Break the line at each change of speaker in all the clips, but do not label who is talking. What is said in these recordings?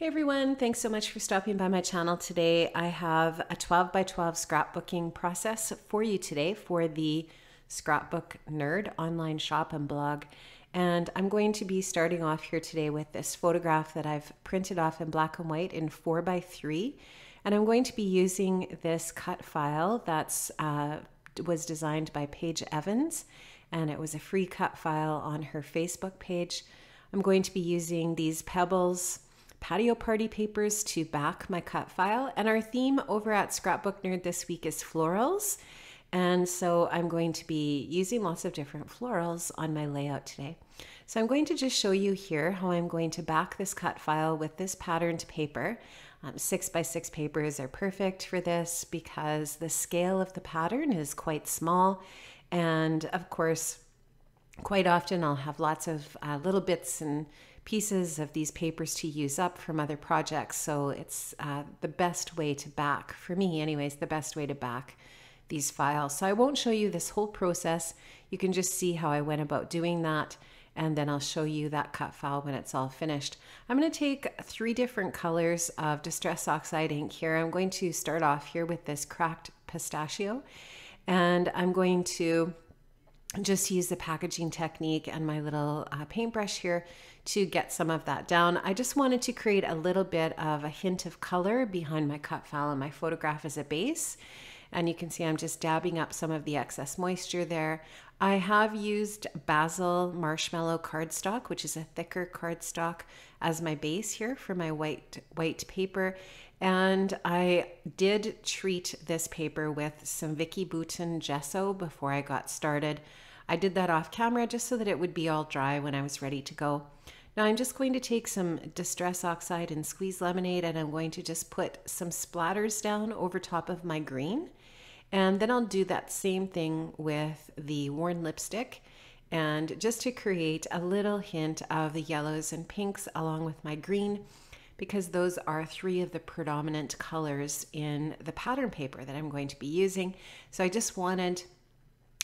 Hey everyone, thanks so much for stopping by my channel today. I have a 12 by 12 scrapbooking process for you today for the Scrapbook Nerd online shop and blog. And I'm going to be starting off here today with this photograph that I've printed off in black and white in 4 by 3. And I'm going to be using this cut file that's was designed by Paige Evans, and it was a free cut file on her Facebook page. I'm going to be using these Pebbles Patio party papers to back my cut file, and our theme over at Scrapbook Nerd this week is florals, and so I'm going to be using lots of different florals on my layout today. So I'm going to just show you here how I'm going to back this cut file with this patterned paper. 6 by 6 papers are perfect for this because the scale of the pattern is quite small, and of course quite often I'll have lots of little bits and pieces of these papers to use up from other projects. So it's the best way to back, for me anyways, the best way to back these files. So I won't show you this whole process. You can just see how I went about doing that, and then I'll show you that cut file when it's all finished. I'm going to take 3 different colors of Distress Oxide ink here. I'm going to start off here with this cracked pistachio, and I'm going to just use the packaging technique and my little paintbrush here to get some of that down. I just wanted to create a little bit of a hint of color behind my cut file and my photograph as a base. And you can see I'm just dabbing up some of the excess moisture there. I have used Basil Marshmallow cardstock, which is a thicker cardstock, as my base here for my white paper. And I did treat this paper with some Vicky Bouton gesso before I got started. I did that off camera just so that it would be all dry when I was ready to go. Now I'm just going to take some Distress Oxide and squeeze lemonade, and I'm going to just put some splatters down over top of my green. And then I'll do that same thing with the worn lipstick, and just to create a little hint of the yellows and pinks along with my green, because those are 3 of the predominant colors in the pattern paper that I'm going to be using. So I just wanted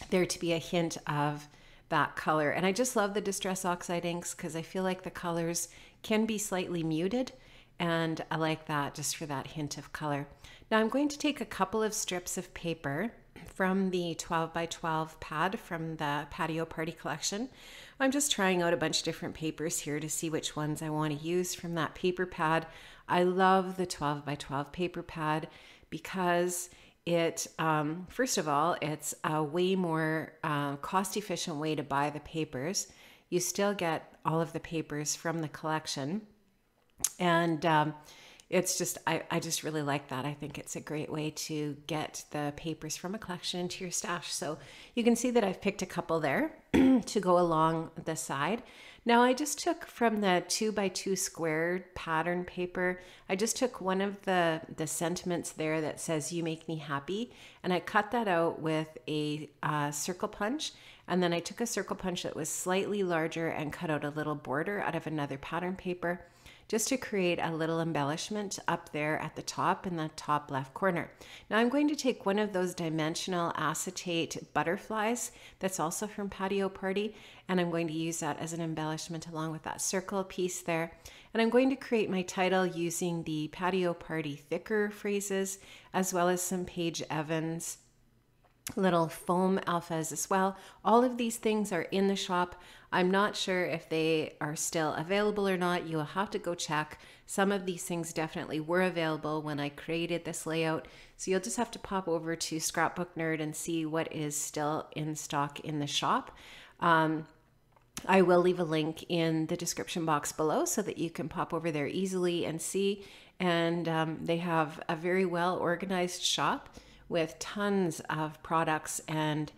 there to be a hint of that color. And I just love the Distress Oxide inks because I feel like the colors can be slightly muted, and I like that just for that hint of color. Now I'm going to take a couple of strips of paper from the 12 by 12 pad from the Patio Party collection. I'm just trying out a bunch of different papers here to see which ones I want to use from that paper pad. I love the 12 by 12 paper pad because it, first of all, it's a way more cost-efficient way to buy the papers. You still get all of the papers from the collection, and it's just, I just really like that. I think it's a great way to get the papers from a collection into your stash. So you can see that I've picked a couple there to go along the side. Now I just took from the 2 by 2 squared pattern paper, I just took one of the sentiments there that says "You make me happy," and I cut that out with a circle punch, and then I took a circle punch that was slightly larger and cut out a little border out of another pattern paper, just to create a little embellishment up there at the top in the top left corner. Now I'm going to take one of those dimensional acetate butterflies that's also from Patio Party, and I'm going to use that as an embellishment along with that circle piece there. And I'm going to create my title using the Patio Party thicker phrases, as well as some Paige Evans little foam alphas as well. All of these things are in the shop. I'm not sure if they are still available or not. You'll have to go check. Some of these things definitely were available when I created this layout. So you'll just have to pop over to Scrapbook Nerd and see what is still in stock in the shop. I will leave a link in the description box below so that you can pop over there easily and see. And they have a very well organized shop with tons of products, and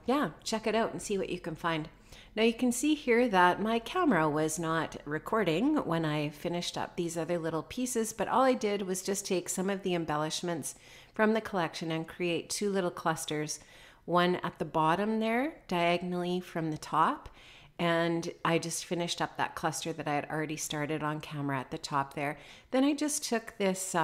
yeah, check it out and see what you can find. Now you can see here that my camera was not recording when I finished up these other little pieces, but all I did was just take some of the embellishments from the collection and create 2 little clusters, one at the bottom there diagonally from the top, and I just finished up that cluster that I had already started on camera at the top there. Then I just took this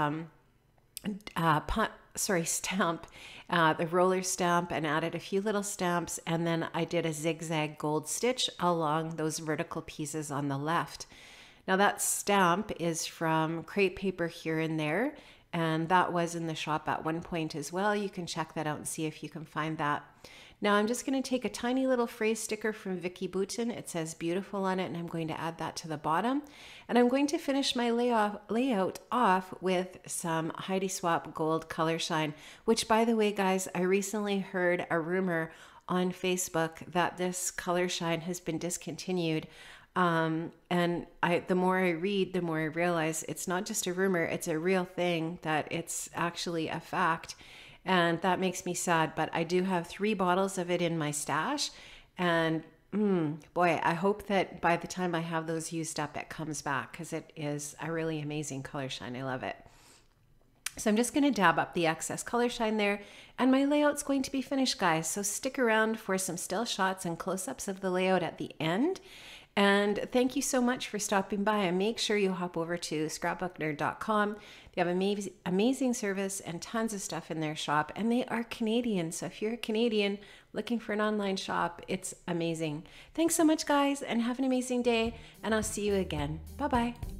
stamp, the roller stamp, and added a few little stamps, and then I did a zigzag gold stitch along those vertical pieces on the left. Now that stamp is from Crepe Paper Here and There, and that was in the shop at one point as well. You can check that out and see if you can find that. Now I'm just going to take a tiny little phrase sticker from Vicky Boutin. It says beautiful on it, and I'm going to add that to the bottom. And I'm going to finish my layout off with some Heidi Swap Gold Color Shine, which, by the way, guys, I recently heard a rumor on Facebook that this color shine has been discontinued. And the more I read, the more I realize it's not just a rumor, it's a real thing, that it's actually a fact. And that makes me sad, but I do have 3 bottles of it in my stash. And boy, I hope that by the time I have those used up, it comes back, because it is a really amazing color shine. I love it. So I'm just going to dab up the excess color shine there, and my layout's going to be finished, guys. So stick around for some still shots and close-ups of the layout at the end. And thank you so much for stopping by, and make sure you hop over to scrapbooknerd.com. They have amazing service and tons of stuff in their shop, and they are Canadian. So if you're a Canadian looking for an online shop, it's amazing. Thanks so much, guys, and have an amazing day, and I'll see you again. Bye-bye.